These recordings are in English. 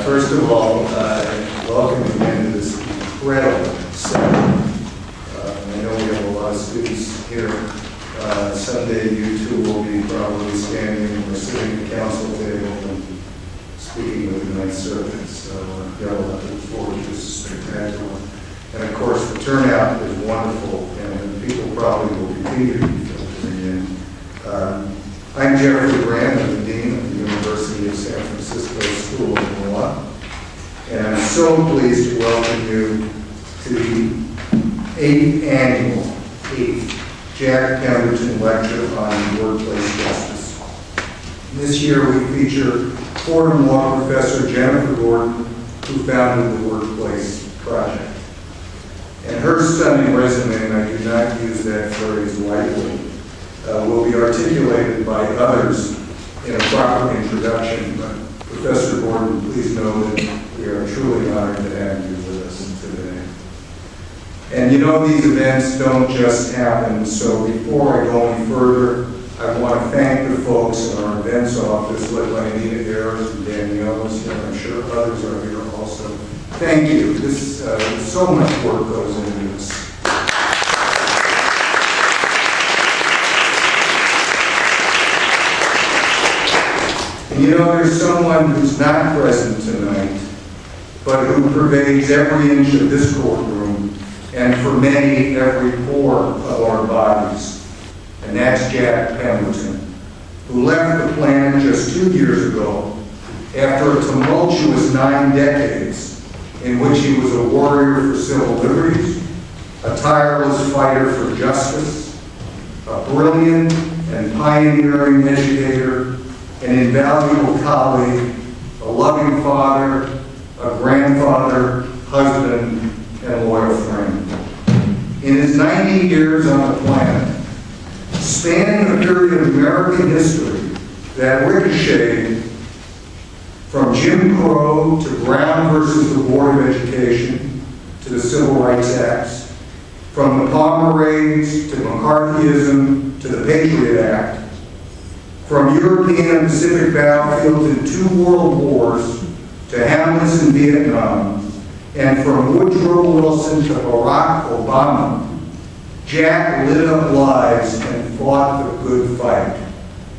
First of all, welcome again to this incredible setting. I know we have a lot of students here. Someday you two will be probably standing or sitting at the council table and speaking with the Ninth Circuit. So yeah, we'll have to look forward to this spectacular. And of course, the turnout is wonderful, and people probably will continue to be filtering in. I'm Jeffrey Brand, I'm the Dean of the University of San Francisco School of Law, and I'm so pleased to welcome you to the 8th annual Jack Pemberton Lecture on Workplace Justice. This year we feature Fordham Law Professor Jennifer Gordon, who founded the Workplace Project. And her stunning resume, and I do not use that phrase lightly, will be articulated by others in a proper introduction. But Professor Gordon, please know that we are truly honored to have you with us today. And you know, these events don't just happen, so before I go any further, I want to thank the folks in our events office, led by Anita Harris and Danielle, and I'm sure others are here also. Thank you. So much work goes into this. And you know, there's someone who's not present tonight, but who pervades every inch of this courtroom, and for many, every pore of our bodies. And that's Jack Pemberton, who left the planet just 2 years ago after a tumultuous 9 decades in which he was a warrior for civil liberties, a tireless fighter for justice, a brilliant and pioneering educator, an invaluable colleague, a loving father, a grandfather, husband, and loyal friend. In his 90 years on the planet, spanning a period of American history that ricocheted from Jim Crow to Brown versus the Board of Education to the Civil Rights Acts, from the Palmer Raids to McCarthyism to the Patriot Act, from European and Pacific battlefields in 2 world wars to Hamlets in Vietnam, and from Woodrow Wilson to Barack Obama, Jack lit up lives and fought the good fight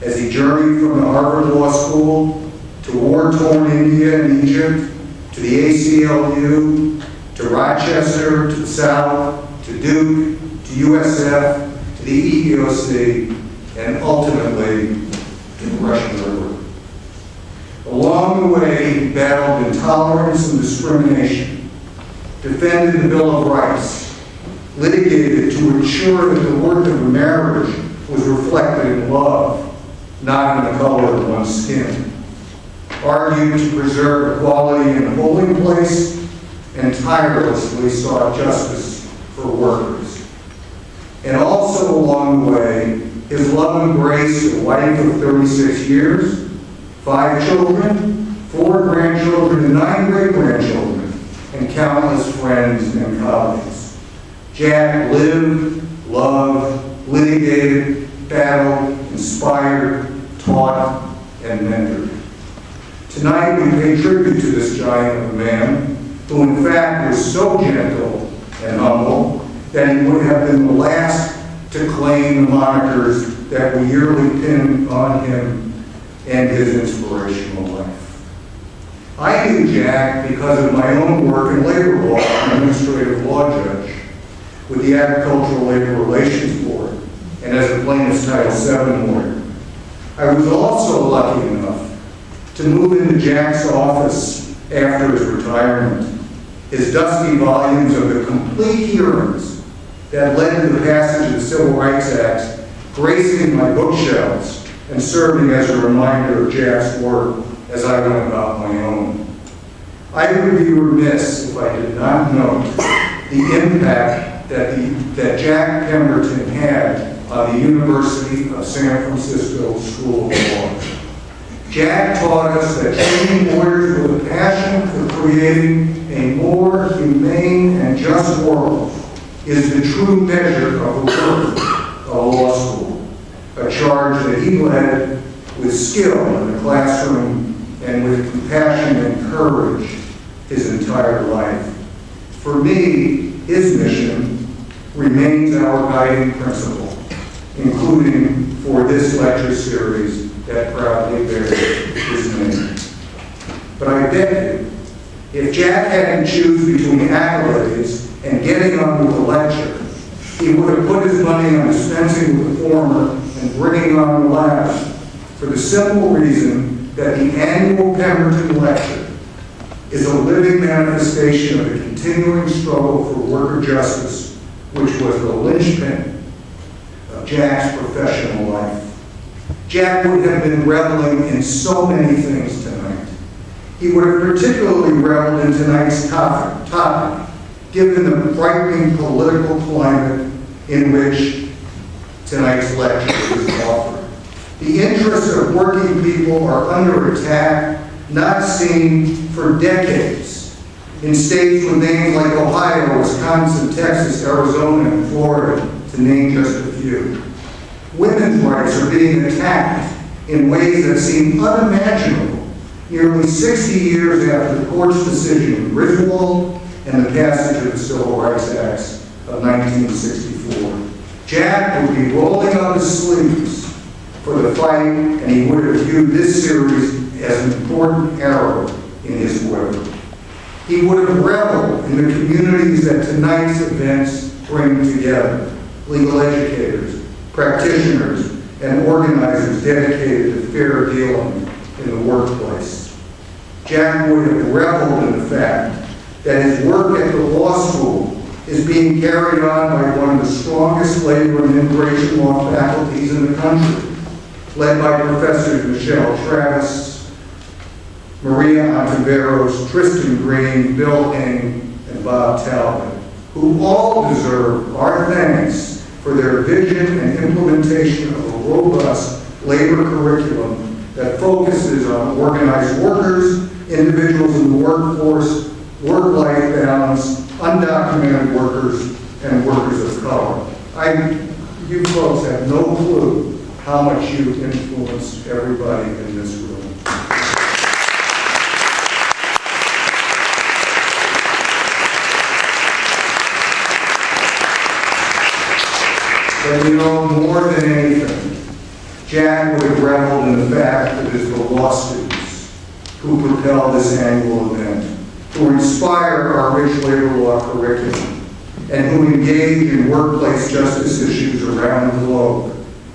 as he journeyed from the Harvard Law School to war-torn India and Egypt, to the ACLU, to Rochester, to the South, to Duke, to USF, to the EEOC, and ultimately to the Russian River. Along the way, he battled intolerance and discrimination, defended the Bill of Rights, litigated to ensure that the worth of a marriage was reflected in love, not in the color of one's skin, argued to preserve equality in the polling place, and tirelessly sought justice for workers. And also along the way, his love embraced a wife of 36 years, 5 children, 4 grandchildren, and 9 great-grandchildren, and countless friends and colleagues. Jack lived, loved, litigated, battled, inspired, taught, and mentored. Tonight we pay tribute to this giant of a man who in fact was so gentle and humble that he would have been the last to claim the monikers that we yearly pin on him and his inspirational life. I knew Jack because of my own work in labor law as an administrative law judge with the Agricultural Labor Relations Board and as a plaintiff's Title VII lawyer. I was also lucky enough to move into Jack's office after his retirement. His dusty volumes of the complete hearings that led to the passage of the Civil Rights Act gracing my bookshelves and serving as a reminder of Jack's work as I went about my own. I would be remiss if I did not note the impact that Jack Pemberton had on the University of San Francisco School of Law. Jack taught us that training lawyers with a passion for creating a more humane and just world is the true measure of the work of a law school, a charge that he led with skill in the classroom and with compassion and courage his entire life. For me, his mission remains our guiding principle, including for this lecture series that proudly bears his name. But I bet you, if Jack had to choose between accolades and getting on with the lecture, he would have put his money on dispensing with the former and bringing on the latter, for the simple reason that the annual Pemberton lecture is a living manifestation of the continuing struggle for worker justice, which was the linchpin of Jack's professional life. Jack would have been reveling in so many things tonight. He would have particularly reveled in tonight's topic, given the frightening political climate in which tonight's lecture is offered. The interests of working people are under attack, not seen for decades, in states with names like Ohio, Wisconsin, Texas, Arizona, and Florida, to name just a few. Women's rights are being attacked in ways that seem unimaginable nearly 60 years after the court's decision in Griswold and the passage of the Civil Rights Acts of 1964. Jack would be rolling up his sleeves for the fight, and he would have viewed this series as an important arrow in his quiver. He would have reveled in the communities that tonight's events bring together: legal educators, practitioners, and organizers dedicated to fair dealing in the workplace. Jack would have reveled in the fact that his work at the law school is being carried on by one of the strongest labor and immigration law faculties in the country, led by Professors Michelle Travis, Maria Ontiveros, Tristan Green, Bill King, and Bob Talbot, who all deserve our thanks for their vision and implementation of a robust labor curriculum that focuses on organized workers, individuals in the workforce, work-life balance, undocumented workers, and workers of color. You folks have no clue how much you influenced everybody in this room. But you know, more than anything, Jack would have reveled in the fact that it is the law students who propel this annual event, who inspire our rich labor law curriculum, and who engage in workplace justice issues around the globe.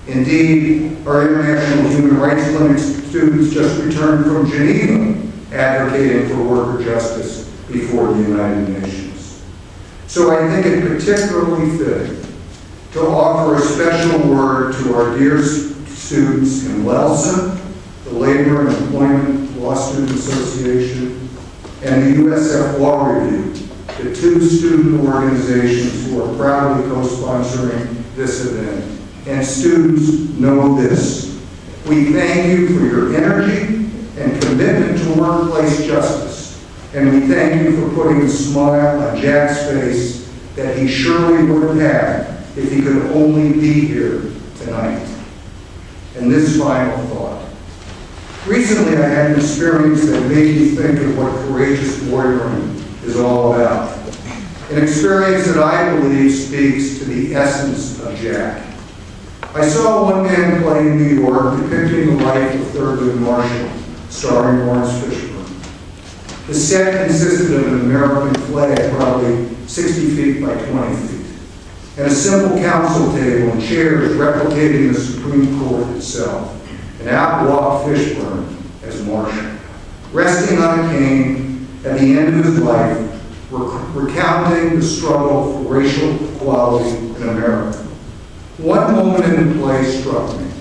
Indeed, our International Human Rights Clinic students just returned from Geneva advocating for worker justice before the United Nations. So I think it particularly fitting to offer a special word to our dear students in LELSA, the Labor and Employment Law Student Association, and the USF Law Review, the two student organizations who are proudly co-sponsoring this event. And students, know this: we thank you for your energy and commitment to workplace justice, and we thank you for putting a smile on Jack's face that he surely would have had if he could only be here tonight. And this final thought. Recently I had an experience that made me think of what courageous warrioring is all about. An experience that I believe speaks to the essence of Jack. I saw one man play in New York depicting the life of Thurgood Marshall, starring Lawrence Fishburne. The set consisted of an American flag probably 60 feet by 20 feet, and a simple council table and chairs replicating the Supreme Court itself. And out walked Fishburne as Marshall, resting on a cane at the end of his life, recounting the struggle for racial equality in America. One moment in the play struck me.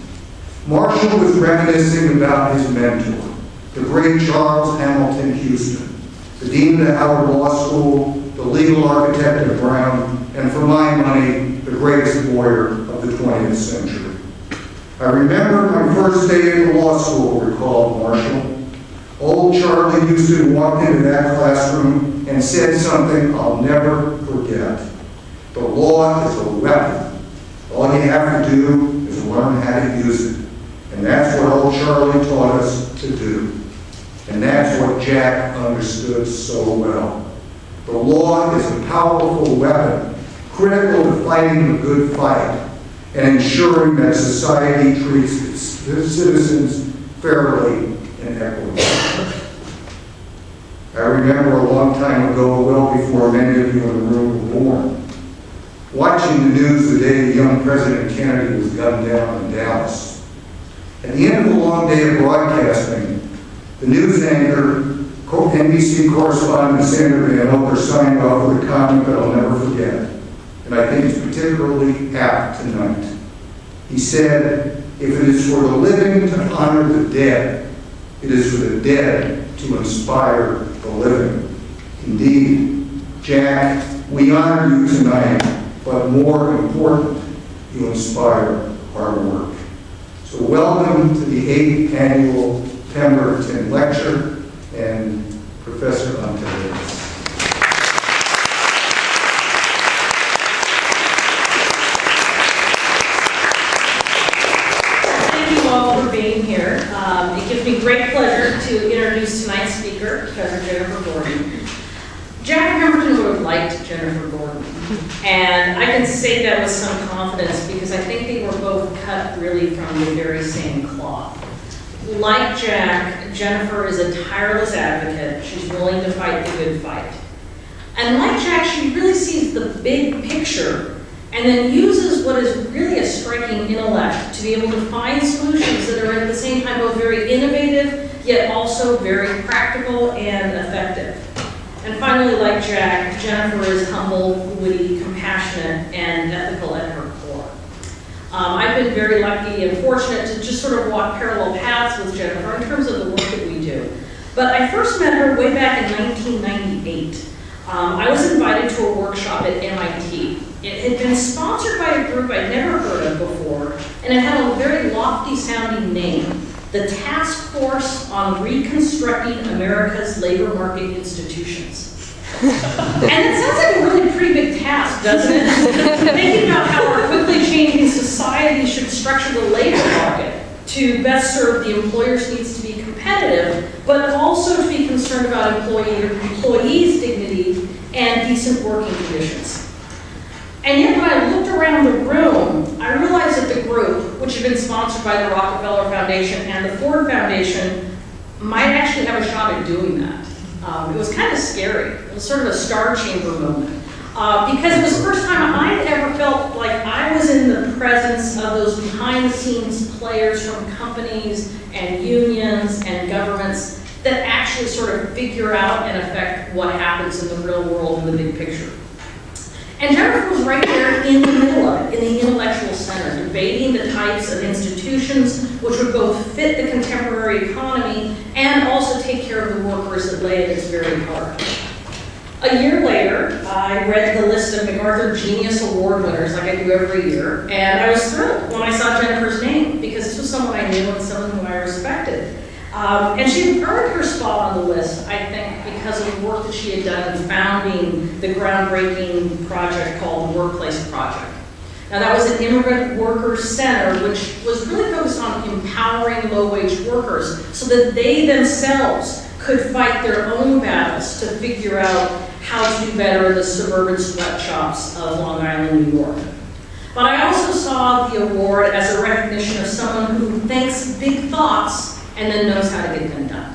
Marshall was reminiscing about his mentor, the great Charles Hamilton Houston, the dean of the Howard Law School, the legal architect of Brown, and for my money, the greatest lawyer of the 20th century. I remember my first day at the law school, recalled Marshall. Old Charlie Houston walked into that classroom and said something I'll never forget. The law is a weapon. All you have to do is learn how to use it. And that's what old Charlie taught us to do. And that's what Jack understood so well. The law is a powerful weapon, critical to fighting the good fight and ensuring that society treats its citizens fairly and equitably. I remember a long time ago, well before many of you in the room were born, watching the news the day the young President Kennedy was gunned down in Dallas. At the end of a long day of broadcasting, the news anchor, NBC correspondent Senator Van Oker signed off with a comment that I'll never forget, and I think it's particularly apt tonight. He said, "If it is for the living to honor the dead, it is for the dead to inspire the living." Indeed, Jack, we honor you tonight, but more important, you inspire our work. So welcome to the 8th Annual Pemberton Lecture, and Professor Ontario. Being here. It gives me great pleasure to introduce tonight's speaker, Professor Jennifer Gordon. Jack Pemberton would have liked Jennifer Gordon, and I can say that with some confidence because I think they were both cut really from the very same cloth. Like Jack, Jennifer is a tireless advocate. She's willing to fight the good fight. And like Jack, she really sees the big picture and then uses what is really a striking intellect to be able to find solutions that are at the same time both very innovative, yet also very practical and effective. And finally, like Jack, Jennifer is humble, witty, compassionate, and ethical at her core. I've been very lucky and fortunate to just sort of walk parallel paths with Jennifer in terms of the work that we do. But I first met her way back in 1998. I was invited to a workshop at MIT. It had been sponsored by a group I'd never heard of before, and it had a very lofty sounding name, the Task Force on Reconstructing America's Labor Market Institutions. And it sounds like a really pretty big task, doesn't it? Thinking about how our quickly changing society should structure the labor market to best serve the employer's needs to be competitive, but also to be concerned about employees' dignity and decent working conditions. And yet when I looked around the room, I realized that the group, which had been sponsored by the Rockefeller Foundation and the Ford Foundation, might actually have a shot at doing that. It was kind of scary. It was sort of a star chamber moment. Because it was the first time I'd ever felt like I was in the presence of those behind-the-scenes players from companies and unions and governments that actually sort of figure out and affect what happens in the real world in the big picture. And Jennifer was right there in the middle of it, in the intellectual center, debating the types of institutions which would both fit the contemporary economy and also take care of the workers that lay at its very heart. A year later, I read the list of MacArthur Genius Award winners like I do every year, and I was thrilled when I saw Jennifer's name because this was someone I knew and someone who I respected. And she earned her spot on the list, I think, because of the work that she had done in founding the groundbreaking project called the Workplace Project. Now that was an immigrant workers center which was really focused on empowering low-wage workers so that they themselves could fight their own battles to figure out how to do better in the suburban sweatshops of Long Island, New York. But I also saw the award as a recognition of someone who thinks big thoughts and then knows how to get them done.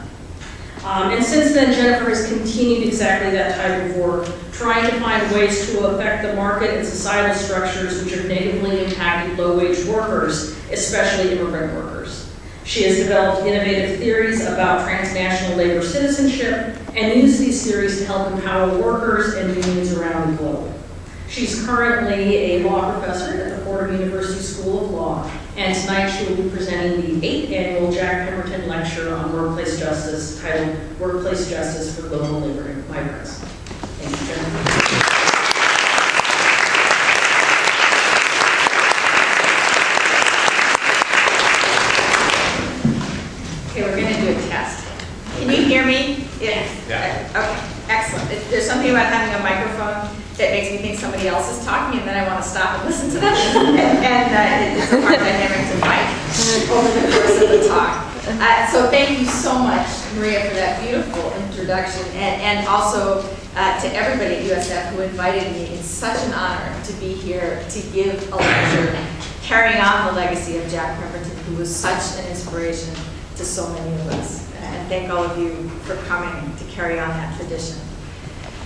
And since then, Jennifer has continued exactly that type of work, trying to find ways to affect the market and societal structures which have negatively impacted low-wage workers, especially immigrant workers. She has developed innovative theories about transnational labor citizenship and used these theories to help empower workers and unions around the globe. She's currently a law professor at the Fordham University School of Law, and tonight she will be presenting the 8th annual Jack Pemberton Lecture on Workplace Justice, titled Workplace Justice for Global Labor Migrants. Thank you, Jennifer. Okay, we're going to do a test. Can you hear me? Yes. Yeah. Okay, excellent. There's something about having a microphone that makes me think somebody else is talking, and then I want to stop and listen to them. and it's a hard dynamic to fight over the course of the talk. So thank you so much, Maria, for that beautiful introduction, and also to everybody at USF who invited me. It's such an honor to be here to give a lecture carrying on the legacy of Jack Pemberton, who was such an inspiration to so many of us. And thank all of you for coming to carry on that tradition.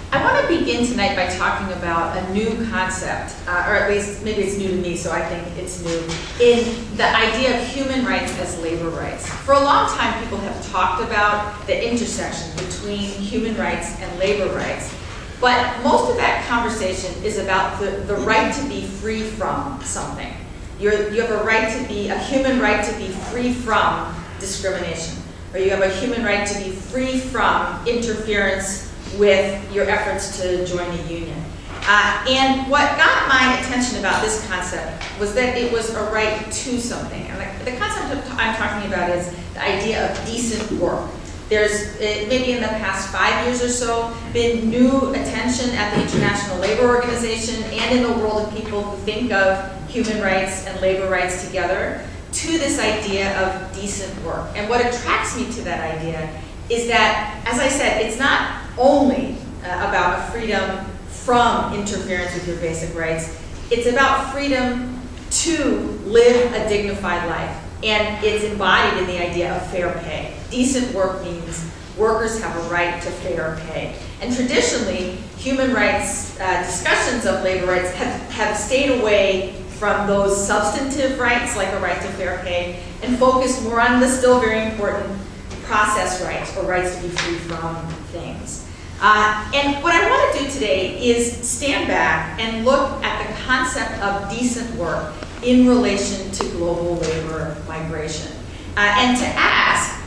I want to begin tonight by talking about a new concept, or at least maybe it's new to me, so I think it's new, in the idea of human rights as labor rights. For a long time, people have talked about the intersection between human rights and labor rights, but most of that conversation is about the right to be free from something. You have a right to be, a human right to be free from discrimination, or you have a human right to be free from interference with your efforts to join a union. And what got my attention about this concept was that it was a right to something. And the concept I'm talking about is the idea of decent work. There's, maybe in the past 5 years or so, been new attention at the International Labor Organization and in the world of people who think of human rights and labor rights together to this idea of decent work. And what attracts me to that idea is that, as I said, it's not only about a freedom from interference with your basic rights. It's about freedom to live a dignified life. And it's embodied in the idea of fair pay. Decent work means workers have a right to fair pay. And traditionally, human rights discussions of labor rights have stayed away from those substantive rights, like a right to fair pay, and focused more on the still very important process rights, or rights to be free from things. And what I want to do today is stand back and look at the concept of decent work in relation to global labor migration. And to ask,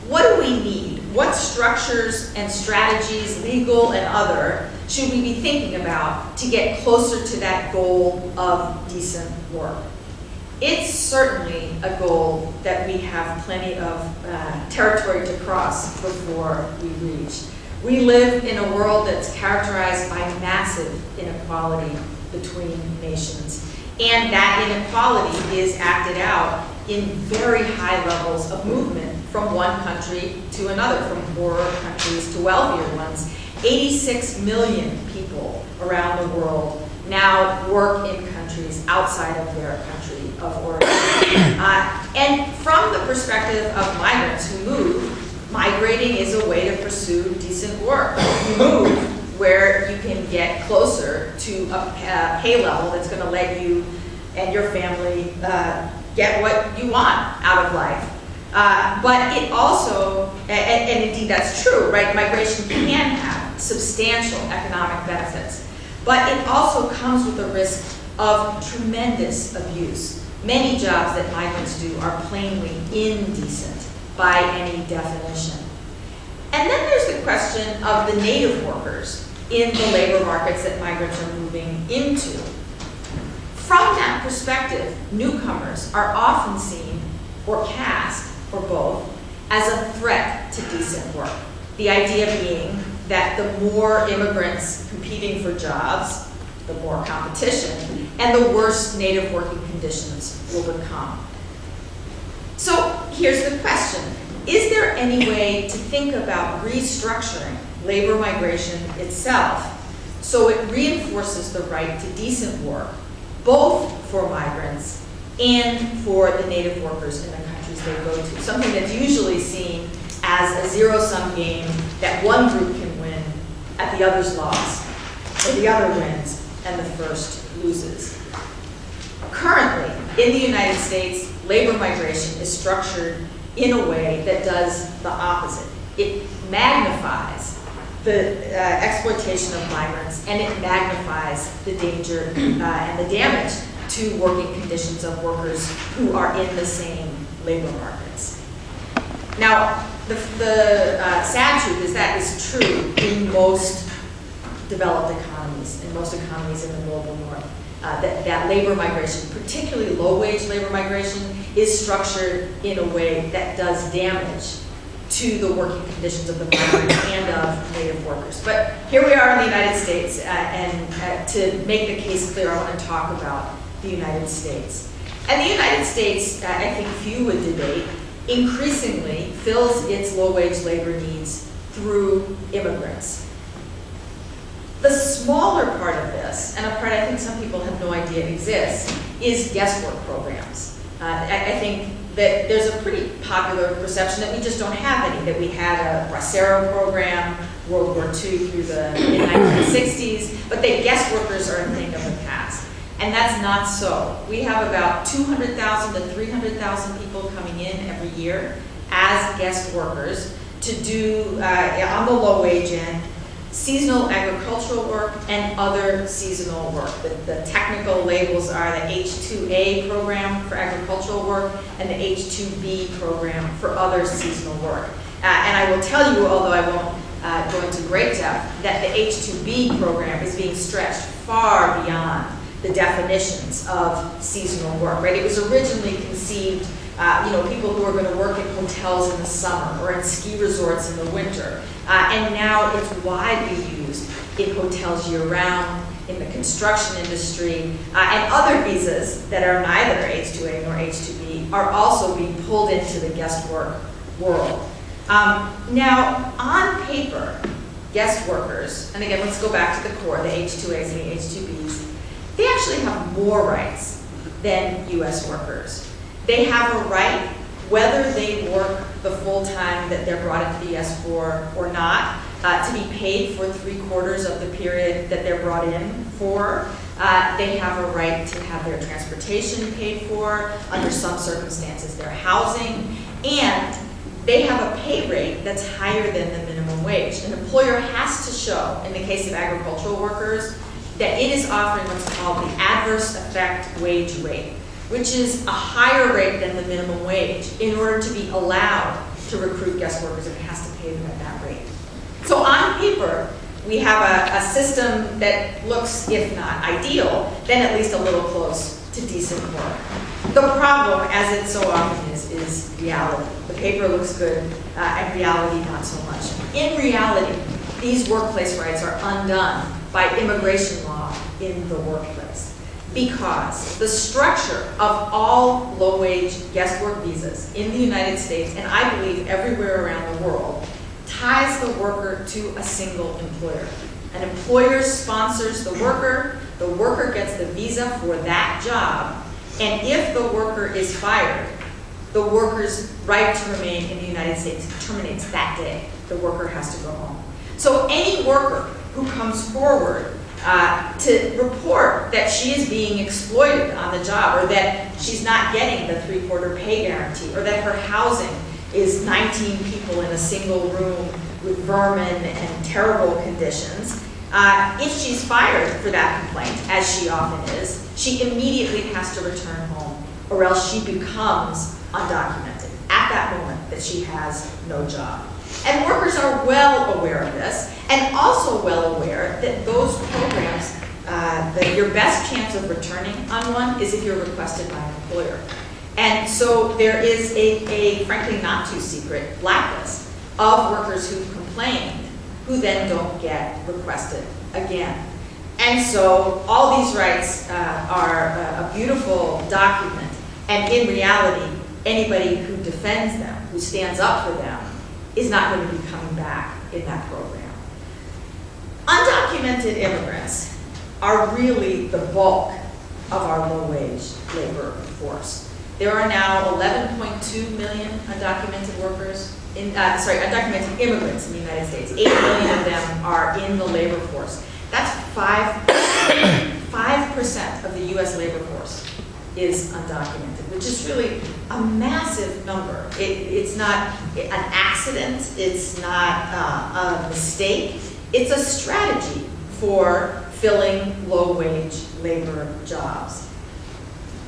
what do we need? What structures and strategies, legal and other, should we be thinking about to get closer to that goal of decent work? It's certainly a goal that we have plenty of territory to cross before we reach. We live in a world that's characterized by massive inequality between nations. And that inequality is acted out in very high levels of movement from one country to another, from poorer countries to wealthier ones. 86 million people around the world now work in countries outside of their country of origin. And from the perspective of migrants who move, migrating is a way to pursue decent work. You move where you can get closer to a pay level that's going to let you and your family get what you want out of life. But it also, and indeed that's true, right? Migration can have substantial economic benefits, but it also comes with a risk of tremendous abuse. Many jobs that migrants do are plainly indecent by any definition. And then there's the question of the native workers in the labor markets that migrants are moving into. From that perspective, newcomers are often seen, or cast, or both, as a threat to decent work. The idea being that the more immigrants competing for jobs, the more competition, and the worse native working conditions will become. So here's the question. Is there any way to think about restructuring labor migration itself so it reinforces the right to decent work, both for migrants and for the native workers in the countries they go to? Something that's usually seen as a zero-sum game that one group can win at the other's loss, or the other wins and the first loses. Currently, in the United States, labor migration is structured in a way that does the opposite. It magnifies the exploitation of migrants, and it magnifies the danger and the damage to working conditions of workers who are in the same labor markets. Now, the sad truth is that is true in most developed economies, in most economies in the global north. That labor migration, particularly low-wage labor migration, is structured in a way that does damage to the working conditions of the migrant and of native workers. But here we are in the United States, and to make the case clear, I want to talk about the United States. And the United States, I think few would debate, increasingly fills its low-wage labor needs through immigrants. The smaller part of this, and a part I think some people have no idea exists, is guest work programs. I think that there's a pretty popular perception that we just don't have any, that we had a bracero program, World War II through the mid-1960s, but that guest workers are a thing of the past. And that's not so. We have about 200,000 to 300,000 people coming in every year as guest workers to do, on the low wage end, seasonal agricultural work and other seasonal work. The technical labels are the H-2A program for agricultural work and the H-2B program for other seasonal work. And I will tell you, although I won't go into great depth, that the H-2B program is being stretched far beyond the definitions of seasonal work, right? It was originally conceived, people who are going to work in hotels in the summer or in ski resorts in the winter. And now it's widely used in hotels year-round, in the construction industry, and other visas that are neither H-2A nor H-2B are also being pulled into the guest work world. Now, on paper, guest workers, and again, let's go back to the core, the H-2As and the H-2Bs, they actually have more rights than U.S. workers. They have a right, whether they work the full time that they're brought into the U.S. for or not, to be paid for 3/4 of the period that they're brought in for. They have a right to have their transportation paid for, under some circumstances their housing, and they have a pay rate that's higher than the minimum wage. An employer has to show, in the case of agricultural workers, that it is offering what's called the adverse effect wage rate, which is a higher rate than the minimum wage in order to be allowed to recruit guest workers, and it has to pay them at that rate. So on paper, we have a system that looks, if not ideal, then at least a little close to decent work. The problem, as it so often is reality. The paper looks good, and reality not so much. In reality, these workplace rights are undone by immigration law in the workplace, because the structure of all low-wage guest work visas in the United States, and I believe everywhere around the world, ties the worker to a single employer. An employer sponsors the worker gets the visa for that job, and if the worker is fired, the worker's right to remain in the United States terminates that day. The worker has to go home. So any worker who comes forward to report that she is being exploited on the job, or that she's not getting the 3/4 pay guarantee, or that her housing is 19 people in a single room with vermin and terrible conditions, if she's fired for that complaint, as she often is, she immediately has to return home, or else she becomes undocumented at that moment that she has no job. And workers are well aware of this, and also well aware that those programs, that your best chance of returning on one is if you're requested by an employer. And so there is a frankly not too secret blacklist of workers who've complained who then don't get requested again. And so all these rights are a beautiful document, and in reality, anybody who defends them, who stands up for them, is not going to be coming back in that program. Undocumented immigrants are really the bulk of our low-wage labor force. There are now 11.2 million undocumented workers, undocumented immigrants in the United States. 8 million of them are in the labor force. That's 5% of the U.S. labor force is undocumented, which is really a massive number. It's not an accident, it's not a mistake, it's a strategy for filling low-wage labor jobs.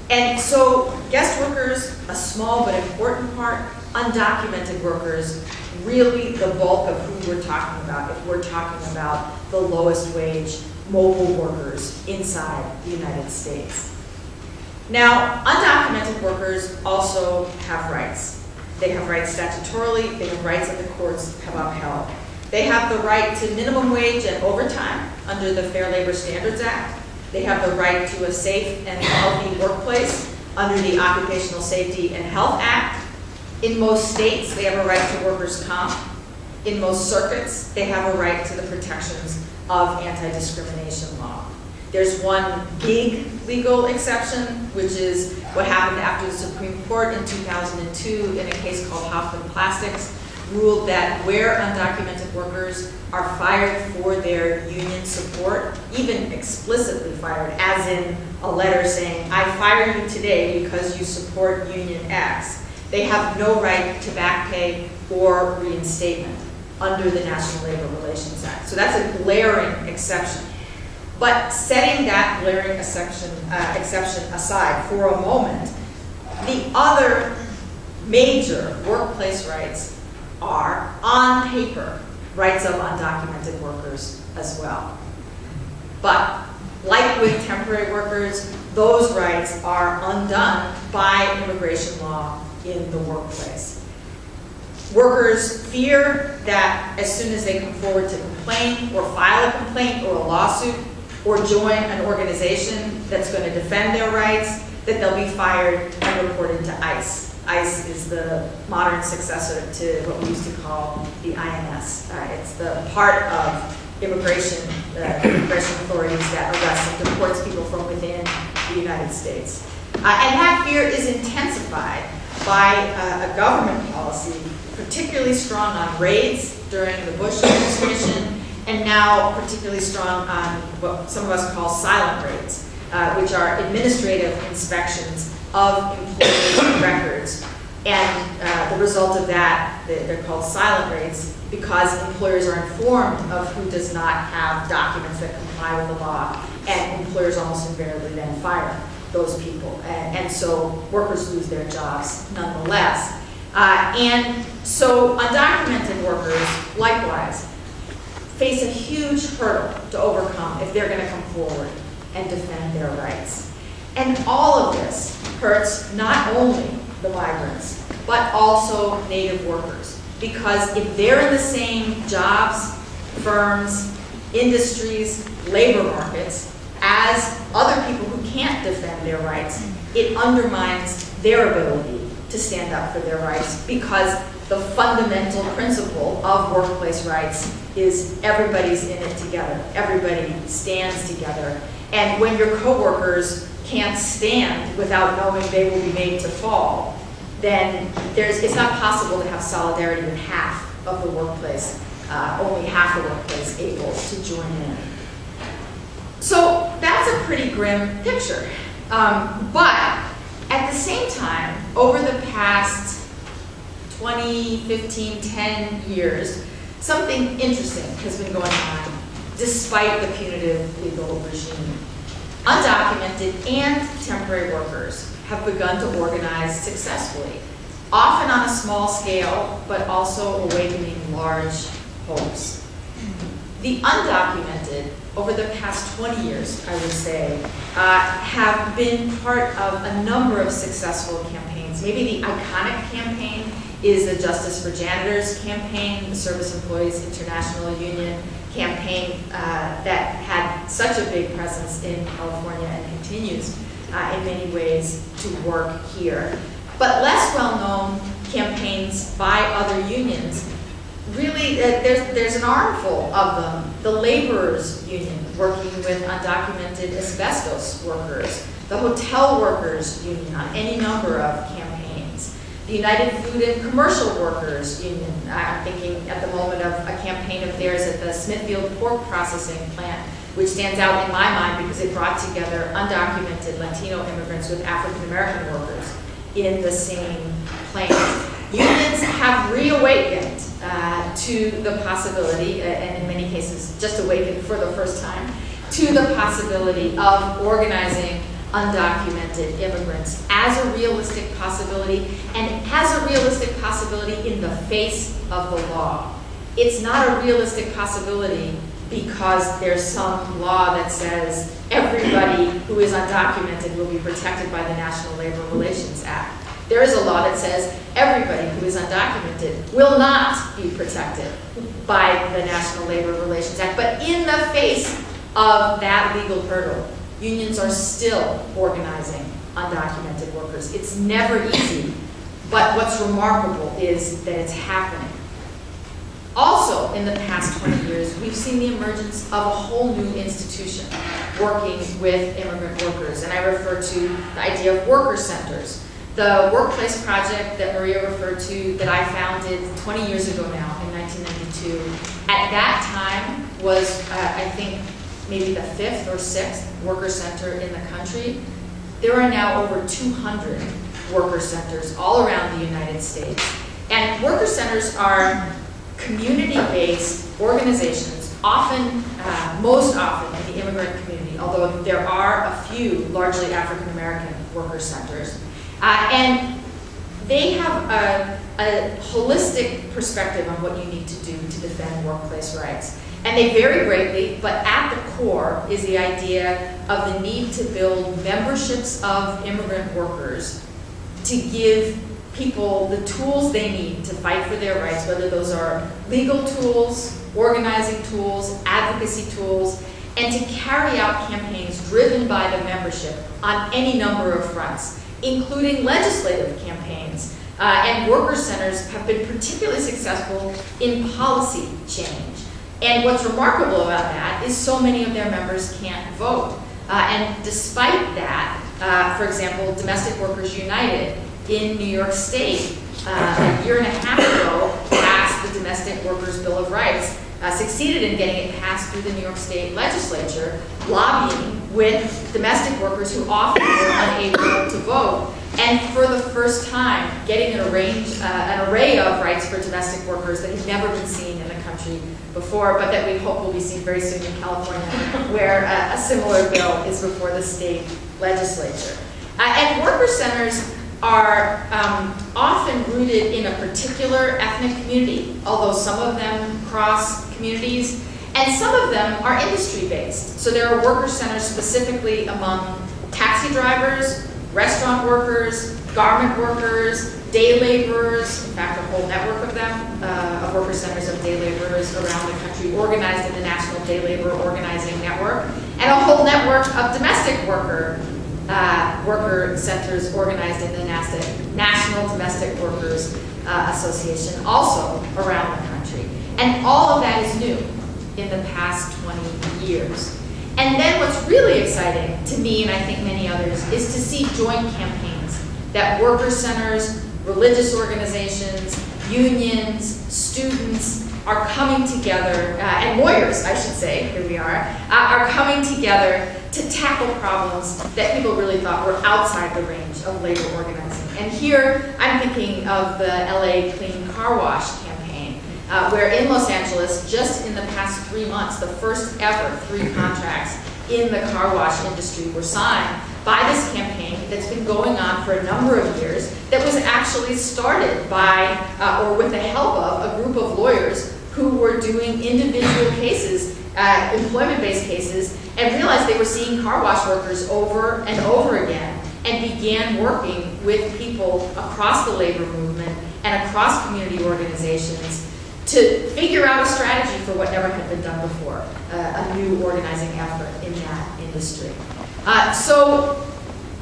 And so guest workers, a small but important part, undocumented workers, really the bulk of who we're talking about if we're talking about the lowest wage mobile workers inside the United States. Now, undocumented workers also have rights. They have rights statutorily, they have rights that the courts have upheld. They have the right to minimum wage and overtime under the Fair Labor Standards Act. They have the right to a safe and healthy workplace under the Occupational Safety and Health Act. In most states, they have a right to workers' comp. In most circuits, they have a right to the protections of anti-discrimination law. There's one big legal exception, which is what happened after the Supreme Court in 2002 in a case called Hoffman Plastics, ruled that where undocumented workers are fired for their union support, even explicitly fired, as in a letter saying, I fire you today because you support Union X, they have no right to back pay or reinstatement under the National Labor Relations Act. So that's a glaring exception. But setting that glaring exception aside for a moment, the other major workplace rights are, on paper, rights of undocumented workers as well. But like with temporary workers, those rights are undone by immigration law in the workplace. Workers fear that as soon as they come forward to complain or file a complaint or a lawsuit or join an organization that's going to defend their rights, that they'll be fired and reported to ICE. ICE is the modern successor to what we used to call the INS. It's the part of immigration authorities that arrests and deports people from within the United States. And that fear is intensified by a government policy particularly strong on raids during the Bush administration, and now particularly strong on what some of us call silent raids, which are administrative inspections of employee records. And the result of that, they're called silent raids because employers are informed of who does not have documents that comply with the law, and employers almost invariably then fire those people. And so workers lose their jobs nonetheless. And so undocumented workers, likewise, face a huge hurdle to overcome if they're going to come forward and defend their rights. And all of this hurts not only the migrants, but also native workers. Because if they're in the same jobs, firms, industries, labor markets as other people who can't defend their rights, it undermines their ability to stand up for their rights, because the fundamental principle of workplace rights is everybody's in it together. Everybody stands together. And when your coworkers can't stand without knowing they will be made to fall, then it's not possible to have solidarity with half of the workplace, only half the workplace able to join in. So that's a pretty grim picture. But at the same time, over the past 20, 15, 10 years, something interesting has been going on despite the punitive legal regime. Undocumented and temporary workers have begun to organize successfully, often on a small scale, but also awakening large hopes. The undocumented, over the past 20 years, I would say, have been part of a number of successful campaigns. Maybe the iconic campaign is the Justice for Janitors campaign, the Service Employees International Union campaign that had such a big presence in California and continues in many ways to work here. But less well-known campaigns by other unions, really, there's an armful of them. The Laborers Union, working with undocumented asbestos workers. The Hotel Workers Union, on any number of campaigns. The United Food and Commercial Workers Union, I'm thinking at the moment of a campaign of theirs at the Smithfield Pork Processing Plant, which stands out in my mind because it brought together undocumented Latino immigrants with African American workers in the same plant. Unions have reawakened to the possibility, and in many cases just awakened for the first time, to the possibility of organizing undocumented immigrants as a realistic possibility, and as a realistic possibility in the face of the law. It's not a realistic possibility because there's some law that says everybody who is undocumented will be protected by the National Labor Relations Act. There is a law that says everybody who is undocumented will not be protected by the National Labor Relations Act. But in the face of that legal hurdle, unions are still organizing undocumented workers. It's never easy, But what's remarkable is that it's happening. Also, in the past 20 years, we've seen the emergence of a whole new institution working with immigrant workers, and I refer to the idea of worker centers. The workplace project that Maria referred to that I founded 20 years ago now, in 1992, at that time was, I think, maybe the 5th or 6th worker center in the country. There are now over 200 worker centers all around the United States. And worker centers are community-based organizations, often, most often in the immigrant community, although there are a few largely African-American worker centers. And they have a holistic perspective on what you need to do to defend workplace rights. And they vary greatly, but at the core is the idea of the need to build memberships of immigrant workers to give people the tools they need to fight for their rights, whether those are legal tools, organizing tools, advocacy tools, and to carry out campaigns driven by the membership on any number of fronts, including legislative campaigns. And worker centers have been particularly successful in policy change. And what's remarkable about that is so many of their members can't vote. And despite that, for example, Domestic Workers United in New York State a year and a half ago passed the Domestic Workers Bill of Rights, succeeded in getting it passed through the New York State legislature, lobbying with domestic workers who often were unable to vote, and for the first time getting an array of rights for domestic workers that had never been seen in the country before, but that we hope will be seen very soon in California, where a similar bill is before the state legislature. And worker centers are often rooted in a particular ethnic community, although some of them cross communities, and some of them are industry-based. So there are worker centers specifically among taxi drivers, restaurant workers, garment workers, day laborers, in fact a whole network of them, of worker centers of day laborers around the country organized in the National Day Labor Organizing Network, and a whole network of domestic worker centers organized in the National Domestic Workers Association, also around the country. And all of that is new in the past 20 years. And then what's really exciting to me, and I think many others, is to see joint campaigns that worker centers, religious organizations, unions, students are coming together, and lawyers, I should say, here we are coming together to tackle problems that people really thought were outside the range of labor organizing. And here, I'm thinking of the LA Clean Car Wash campaign, where in Los Angeles, just in the past 3 months, the first ever 3 contracts in the car wash industry were signed by this campaign that's been going on for a number of years, that was actually started by, or with the help of, a group of lawyers who were doing individual cases, employment-based cases, and realized they were seeing car wash workers over and over again, and began working with people across the labor movement and across community organizations to figure out a strategy for what never had been done before, a new organizing effort in that industry. So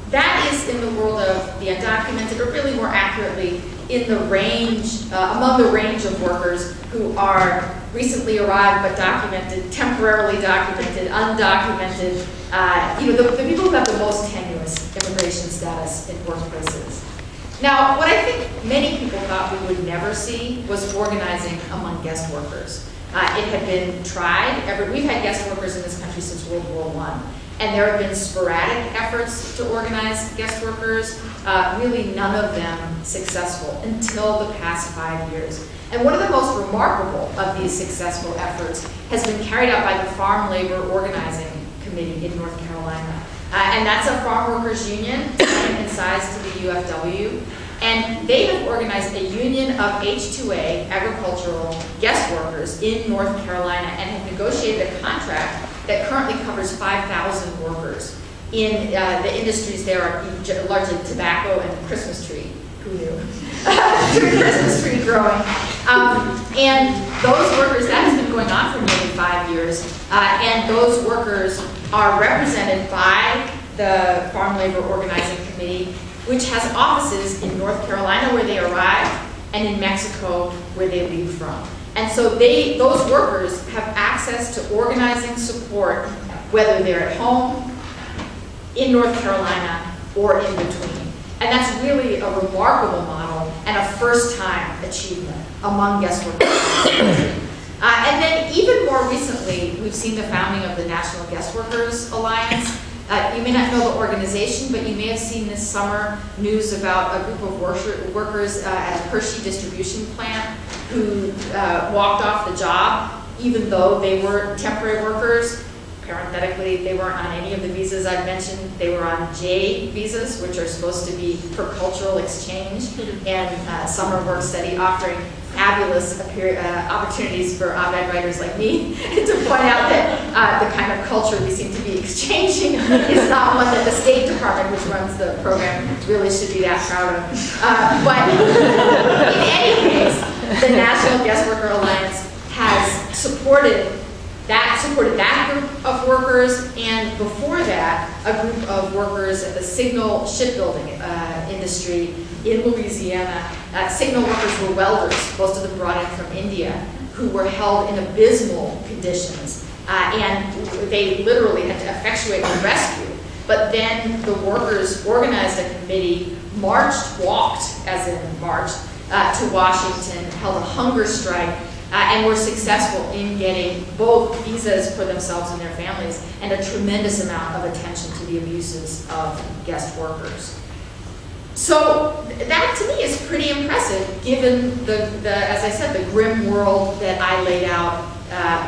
that is in the world of the undocumented, or really more accurately, in the range, among the range of workers who are recently arrived but documented, temporarily documented, undocumented, the people who have the most tenuous immigration status in workplaces. Now, what I think many people thought we would never see was organizing among guest workers. It had been tried. We've had guest workers in this country since World War I. And there have been sporadic efforts to organize guest workers, really none of them successful until the past 5 years. And one of the most remarkable of these successful efforts has been carried out by the Farm Labor Organizing Committee in North Carolina. And that's a farm workers union, same in size to the UFW. And they have organized a union of H-2A agricultural guest workers in North Carolina and have negotiated a contract that currently covers 5,000 workers in the industries there are largely tobacco and Christmas tree. Who knew? Christmas tree growing. And those workers, that has been going on for nearly 5 years. And those workers are represented by the Farm Labor Organizing Committee which has offices in North Carolina where they arrive and in Mexico where they leave from. And so those workers have access to organizing support, whether they're at home, in North Carolina, or in between. And that's really a remarkable model and a first-time achievement among guest workers. And then even more recently, we've seen the founding of the National Guest Workers Alliance. You may not know the organization, but you may have seen this summer news about a group of workers at a Hershey distribution plant who walked off the job, even though they were temporary workers. Parenthetically, they weren't on any of the visas I've mentioned. They were on J visas, which are supposed to be for cultural exchange and summer work study, offering fabulous opportunities for op-ed writers like me to point out that the kind of culture we seem to be exchanging is not one that the State Department, which runs the program, really should be that proud of. But in any case, the National Guest Worker Alliance has supported that group of workers, and before that, a group of workers at the Signal shipbuilding industry in Louisiana. Signal workers were welders, most of them brought in from India, who were held in abysmal conditions, and they literally had to effectuate a rescue. But then the workers organized a committee, walked to Washington, held a hunger strike, and were successful in getting both visas for themselves and their families and a tremendous amount of attention to the abuses of guest workers. So that to me is pretty impressive given as I said, the grim world that I laid out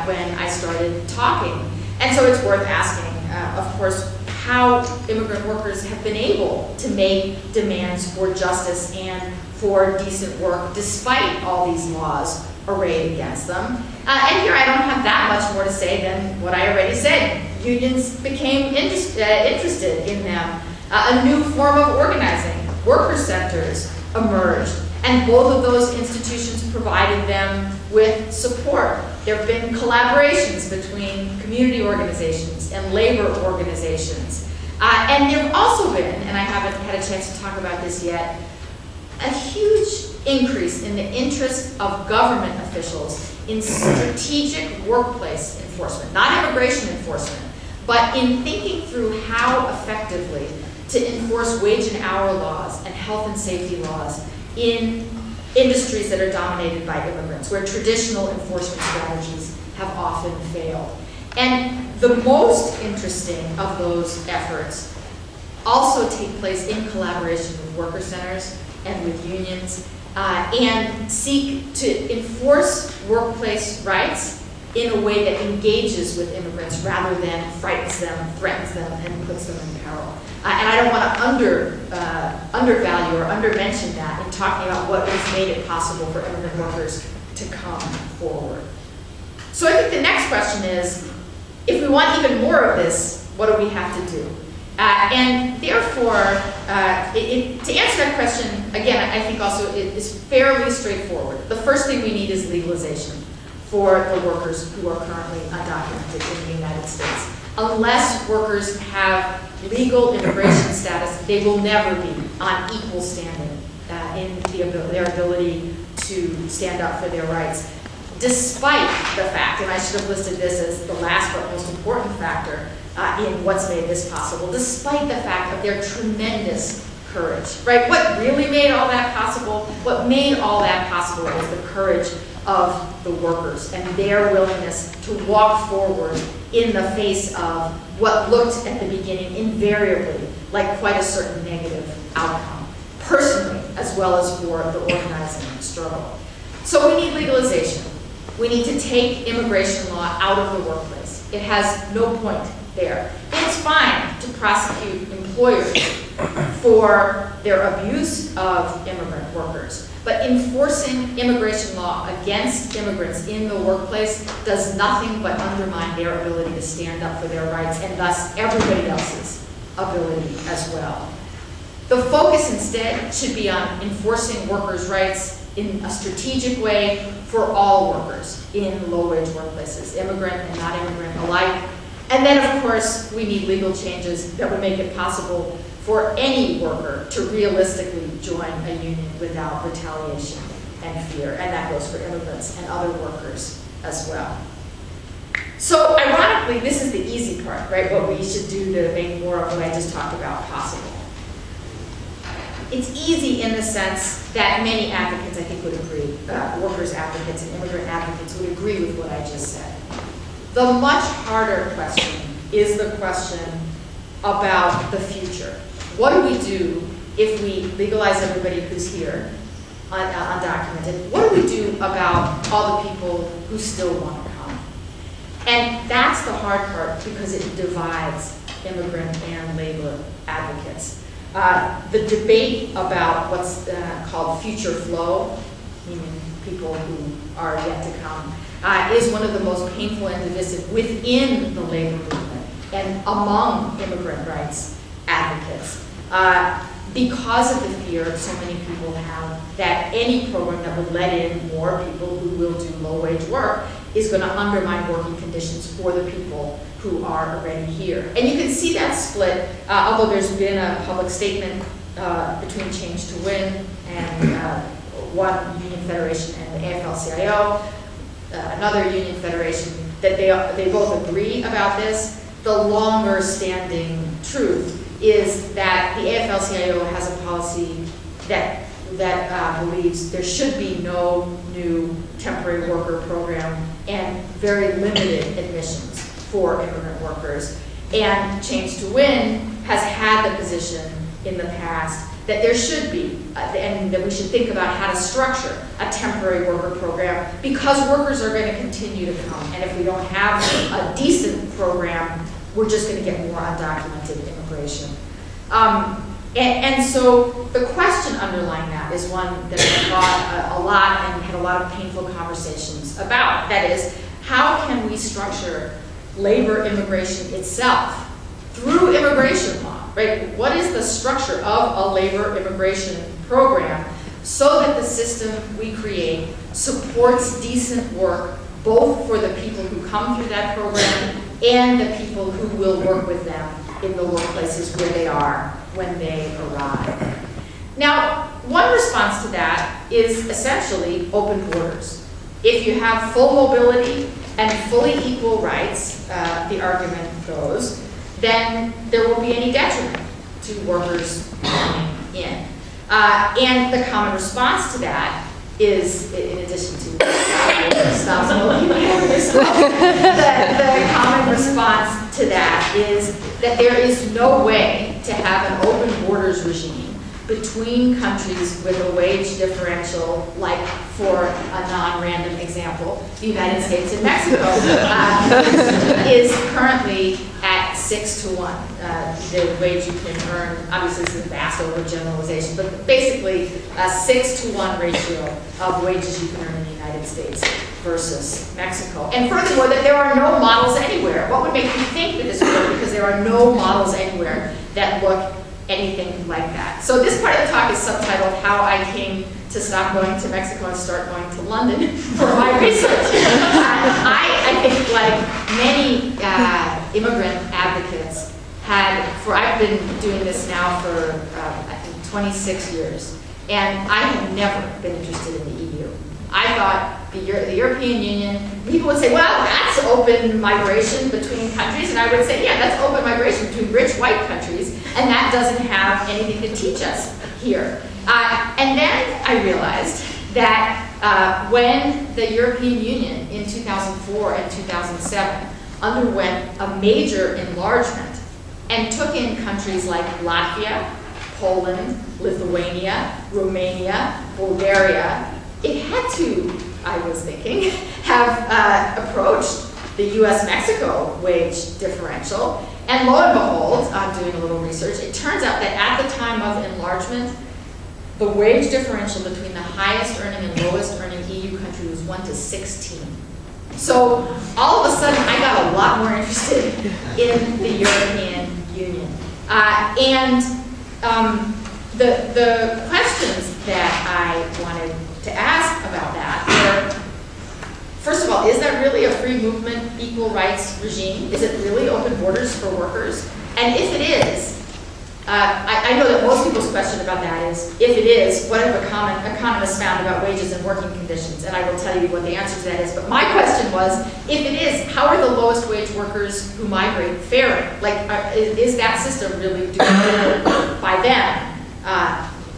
when I started talking. And so it's worth asking, of course, how immigrant workers have been able to make demands for justice and for decent work despite all these laws arrayed against them. And here I don't have that much more to say than what I already said. Unions became interested in them. A new form of organizing, worker centers, emerged. And both of those institutions provided them with support. There have been collaborations between community organizations and labor organizations. And there have also been, and I haven't had a chance to talk about this yet, a huge increase in the interest of government officials in strategic workplace enforcement, not immigration enforcement, but in thinking through how effectively to enforce wage and hour laws and health and safety laws in industries that are dominated by immigrants, where traditional enforcement strategies have often failed. And the most interesting of those efforts also take place in collaboration with worker centers and with unions, and seek to enforce workplace rights in a way that engages with immigrants rather than frightens them, threatens them, and puts them in peril. And I don't want to undervalue or undermention that in talking about what has made it possible for immigrant workers to come forward. So I think the next question is, if we want even more of this, what do we have to do? And therefore, to answer that question, again, I think also it is fairly straightforward. The first thing we need is legalization for the workers who are currently undocumented in the United States. Unless workers have legal immigration status, they will never be on equal standing in their ability to stand up for their rights. Despite the fact, and I should have listed this as the last but most important factor in what's made this possible, despite the fact of their tremendous courage, right? What really made all that possible? What made all that possible was the courage of the workers and their willingness to walk forward in the face of what looked at the beginning invariably like quite a certain negative outcome, personally as well as for the organizing struggle. So we need legalization. We need to take immigration law out of the workplace. It has no point there. It's fine to prosecute employers for their abuse of immigrant workers, but enforcing immigration law against immigrants in the workplace does nothing but undermine their ability to stand up for their rights and thus everybody else's ability as well. The focus instead should be on enforcing workers' rights in a strategic way for all workers in low-wage workplaces, immigrant and non-immigrant alike. And then, of course, we need legal changes that would make it possible for any worker to realistically join a union without retaliation and fear, and that goes for immigrants and other workers as well. So ironically, this is the easy part, right? What we should do to make more of what I just talked about possible. It's easy in the sense that many advocates, I think, would agree, workers advocates and immigrant advocates would agree with what I just said. The much harder question is the question about the future. What do we do if we legalize everybody who's here, undocumented? What do we do about all the people who still want to come? And that's the hard part because it divides immigrant and labor advocates. The debate about what's called future flow, meaning people who are yet to come, is one of the most painful and divisive within the labor movement and among immigrant rights advocates. Because of the fear so many people have that any program that would let in more people who will do low-wage work is going to undermine working conditions for the people who are already here. And you can see that split, although there's been a public statement between Change to Win and one union federation and the AFL-CIO, another union federation, that they both agree about this. The longer standing truth is that the AFL-CIO has a policy that believes there should be no new temporary worker program and very limited admissions for immigrant workers. And Change to Win has had the position in the past that there should be, and that we should think about how to structure a temporary worker program because workers are going to continue to come. And if we don't have a decent program, we're just going to get more undocumented immigration. And so the question underlying that is one that I thought a lot and had a lot of painful conversations about. That is, how can we structure labor immigration itself through immigration law, right? What is the structure of a labor immigration program so that the system we create supports decent work both for the people who come through that program and the people who will work with them in the workplaces where they are when they arrive. Now, one response to that is essentially open borders. If you have full mobility and fully equal rights, the argument goes, then there won't be any detriment to workers coming in. And the common response to that is, in addition to the common response to that is that there is no way to have an open borders regime between countries with a wage differential, like for a non-random example, the United States and Mexico is currently at 6 to 1. The wage you can earn, obviously this is a vast overgeneralization, but basically a 6 to 1 ratio of wages you can earn in the United States versus Mexico. And furthermore, that there are no models anywhere. What would make you think that this would work? Because there are no models anywhere that look anything like that. So this part of the talk is subtitled How I Came to Stop Going to Mexico and Start Going to London for my research. I think, like many immigrant advocates, I've been doing this now for I think 26 years, and I have never been interested in the EU. I thought the European Union, people would say, well, that's open migration between countries, and I would say, yeah, that's open migration between rich white countries, and that doesn't have anything to teach us here. And then I realized that when the European Union in 2004 and 2007 underwent a major enlargement and took in countries like Latvia, Poland, Lithuania, Romania, Bulgaria, it had to, I was thinking, have approached the US-Mexico wage differential. And lo and behold, I'm doing a little research, it turns out that at the time of enlargement, the wage differential between the highest earning and lowest earning EU country was 1 to 16. So all of a sudden, I got a lot more interested in the European Union. The questions that I wanted to ask about that were, first of all, is that really a free movement, equal rights regime? Is it really open borders for workers? And if it is, I know that most people's question about that is, if it is, what have economists found about wages and working conditions? And I will tell you what the answer to that is. But my question was, if it is, how are the lowest wage workers who migrate faring? Like, is that system really doing good by them?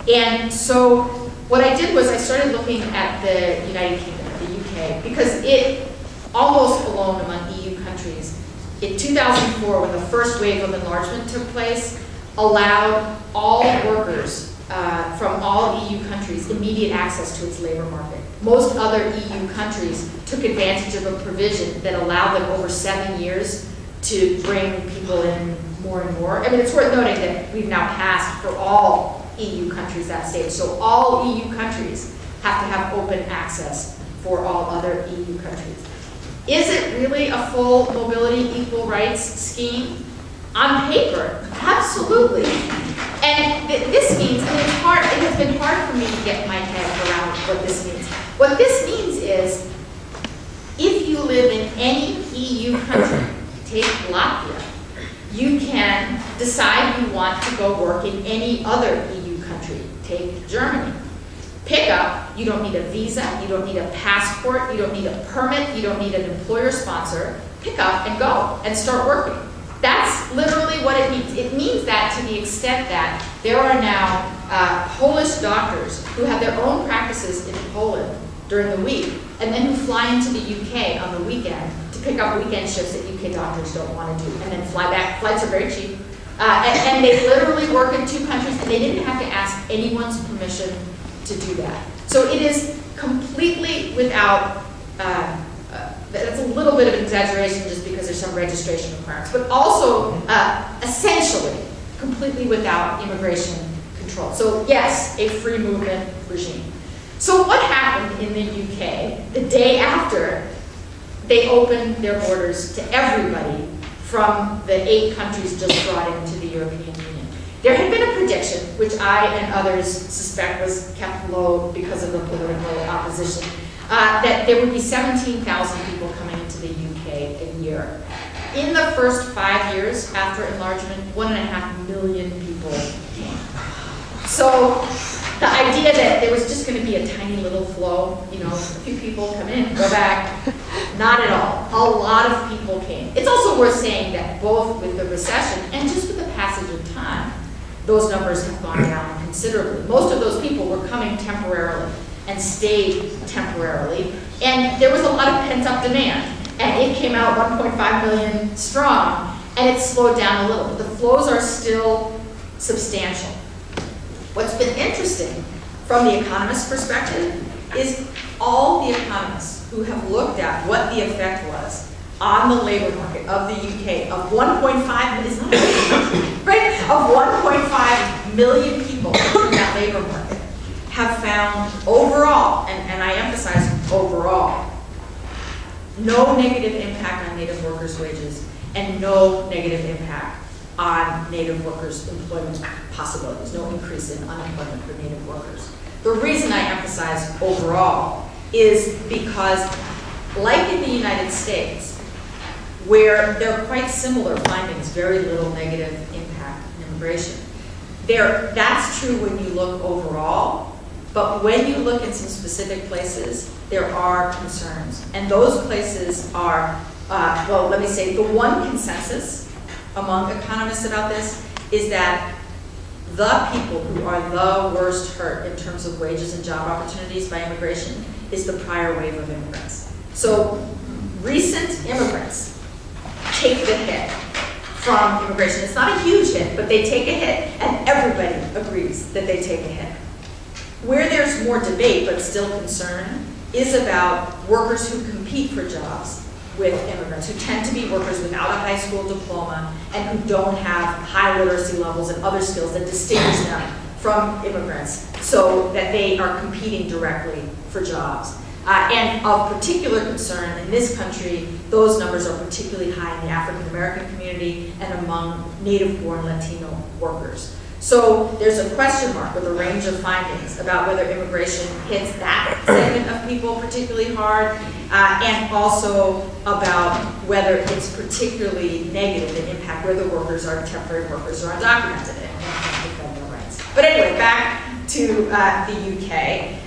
And so what I did was I started looking at the United Kingdom, the UK, because it, almost alone among EU countries, in 2004, when the first wave of enlargement took place, allowed all workers from all EU countries immediate access to its labor market. Most other EU countries took advantage of a provision that allowed them over 7 years to bring people in more and more. I mean, it's worth noting that we've now passed for all EU countries that stage. So all EU countries have to have open access for all other EU countries. Is it really a full mobility, equal rights scheme? On paper, absolutely. And this means, I mean, it's hard, it has been hard for me to get my head around what this means. What this means is, if you live in any EU country, take Latvia, you can decide you want to go work in any other EU country, take Germany. Pick up, you don't need a visa, you don't need a passport, you don't need a permit, you don't need an employer sponsor. Pick up and go and start working. That's literally what it means. It means that to the extent that there are now Polish doctors who have their own practices in Poland during the week, and then who fly into the UK on the weekend to pick up weekend shifts that UK doctors don't want to do, and then fly back. Flights are very cheap. And they literally work in 2 countries, and they didn't have to ask anyone's permission to do that. So it is completely without, that's a little bit of an exaggeration just because there's some registration requirements, but also essentially completely without immigration control. So yes, a free movement regime. So what happened in the UK the day after they opened their borders to everybody from the 8 countries just brought into the European Union? There had been a prediction, which I and others suspect was kept low because of the political opposition, that there would be 17,000 people coming into the UK a year. In the first 5 years after enlargement, 1.5 million people came. So the idea that there was just going to be a tiny little flow, you know, a few people come in, go back, not at all. A lot of people came. It's also worth saying that both with the recession and just with the passage of time, those numbers have gone down considerably. Most of those people were coming temporarily and stayed temporarily, and there was a lot of pent-up demand, and it came out 1.5 million strong, and it slowed down a little, but the flows are still substantial. What's been interesting from the economist's perspective is all the economists who have looked at what the effect was on the labor market of the UK, of 1.5, it's not a big country, right? Of 1.5 million people in that labor market have found overall, and I emphasize overall, no negative impact on Native workers' wages and no negative impact on Native workers' employment possibilities, no increase in unemployment for Native workers. The reason I emphasize overall is because, like in the United States, where there are quite similar findings, very little negative impact in immigration, that's true when you look overall, but when you look in some specific places, there are concerns. And those places are, well, let me say, the one consensus among economists about this is that the people who are the worst hurt in terms of wages and job opportunities by immigration is the prior wave of immigrants. So recent immigrants take the hit from immigration. It's not a huge hit, but they take a hit, and everybody agrees that they take a hit. Where there's more debate, but still concern, is about workers who compete for jobs with immigrants, who tend to be workers without a high school diploma and who don't have high literacy levels and other skills that distinguish them from immigrants, so that they are competing directly for jobs. And of particular concern in this country, those numbers are particularly high in the African American community and among native-born Latino workers. So there's a question mark with a range of findings about whether immigration hits that segment of people particularly hard, and also about whether it's particularly negative, the impact where the workers are temporary workers or undocumented. back to the UK.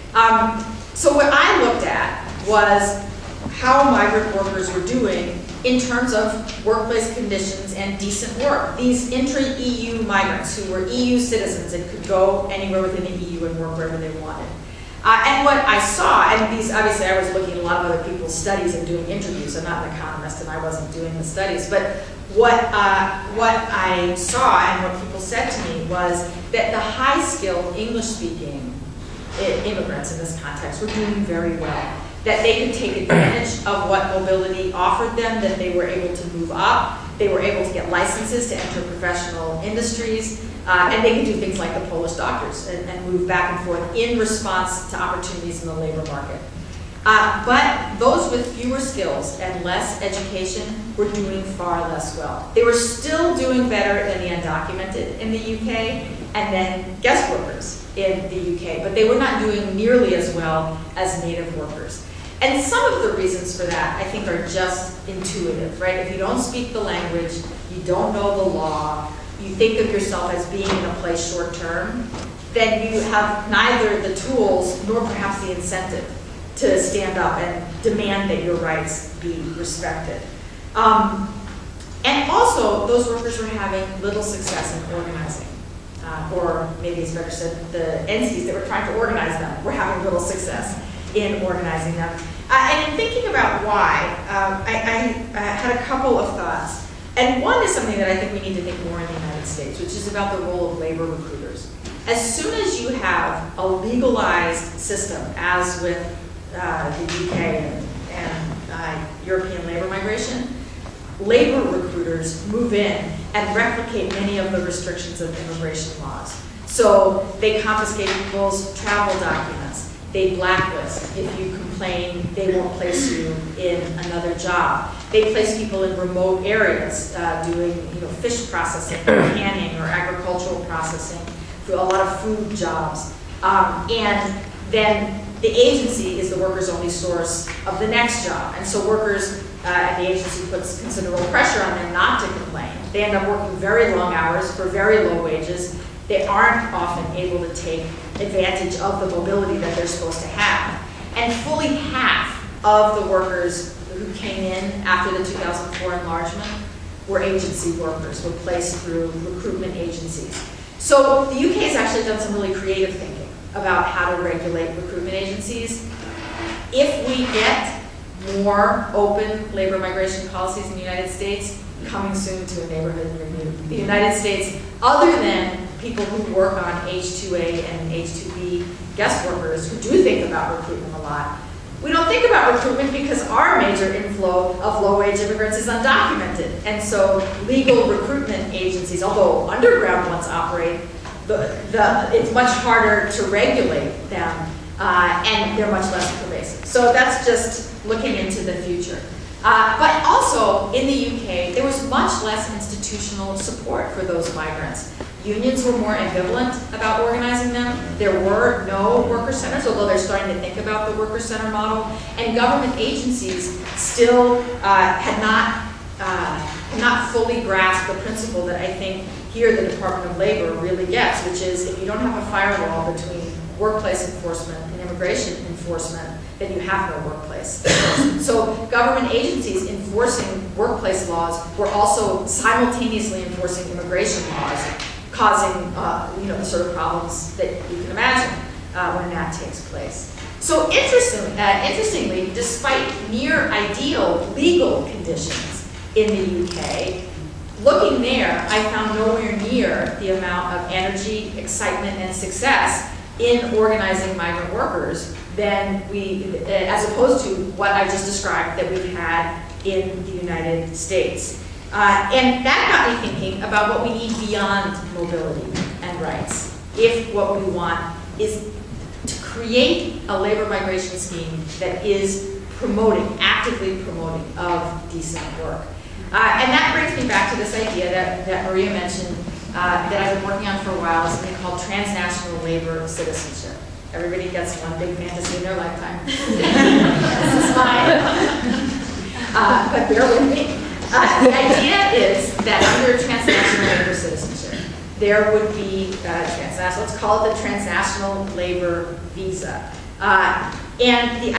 So what I looked at was how migrant workers were doing in terms of workplace conditions and decent work. These intra-EU migrants who were EU citizens and could go anywhere within the EU and work wherever they wanted. And what I saw, and these, obviously I was looking at a lot of other people's studies and doing interviews. I'm not an economist and I wasn't doing the studies, but what I saw and what people said to me was that the high-skilled English-speaking immigrants in this context were doing very well. That they could take advantage of what mobility offered them, that they were able to move up, they were able to get licenses to enter professional industries, and they could do things like the Polish doctors and move back and forth in response to opportunities in the labor market. But those with fewer skills and less education were doing far less well. They were still doing better than the undocumented in the UK and then guest workers in the UK, but they were not doing nearly as well as native workers. And some of the reasons for that, I think, are just intuitive, right? If you don't speak the language, you don't know the law, you think of yourself as being in a place short term, then you have neither the tools nor perhaps the incentive to stand up and demand that your rights be respected. And also, those workers were having little success in organizing. Or maybe it's better said, the entities that were trying to organize them were having little success in organizing them. And in thinking about why, I had a couple of thoughts. And one is something that I think we need to think more in the United States, which is about the role of labor recruiters. As soon as you have a legalized system, as with the UK and European labor migration, labor recruiters move in and replicate many of the restrictions of immigration laws. So they confiscate people's travel documents. They blacklist. If you complain, they won't place you in another job. They place people in remote areas doing fish processing, or canning, or agricultural processing, for a lot of food jobs. And then the agency is the worker's only source of the next job. And so workers at the agency puts considerable pressure on them not to complain. They end up working very long hours for very low wages. They aren't often able to take advantage of the mobility that they're supposed to have. And fully half of the workers who came in after the 2004 enlargement were agency workers, were placed through recruitment agencies. So the UK has actually done some really creative thinking about how to regulate recruitment agencies. If we get more open labor migration policies in the United States, coming soon to a neighborhood near you, the United States, other than people who work on H-2A and H-2B guest workers who do think about recruitment a lot, we don't think about recruitment because our major inflow of low-wage immigrants is undocumented. And so legal recruitment agencies, although underground ones operate, it's much harder to regulate them, and they're much less pervasive. So that's just looking into the future. But also, in the UK, there was much less institutional support for those migrants. Unions were more ambivalent about organizing them. There were no worker centers, although they're starting to think about the worker center model. And government agencies still had not fully grasped the principle that I think here the Department of Labor really gets, which is if you don't have a firewall between workplace enforcement and immigration enforcement, then you have no workplace enforcement. So government agencies enforcing workplace laws were also simultaneously enforcing immigration laws, causing the sort of problems that you can imagine when that takes place. So interestingly, despite near ideal legal conditions in the UK, looking there, I found nowhere near the amount of energy, excitement, and success in organizing migrant workers than as opposed to what I just described that we've had in the United States. And that got me thinking about what we need beyond mobility and rights. If what we want is to create a labor migration scheme that is actively promoting of decent work. And that brings me back to this idea that Maria mentioned that I've been working on for a while, something called transnational labor citizenship. Everybody gets one big fantasy in their lifetime. This is mine. But bear with me. The idea is that under transnational labor citizenship, there would be, let's call it the transnational labor visa. And the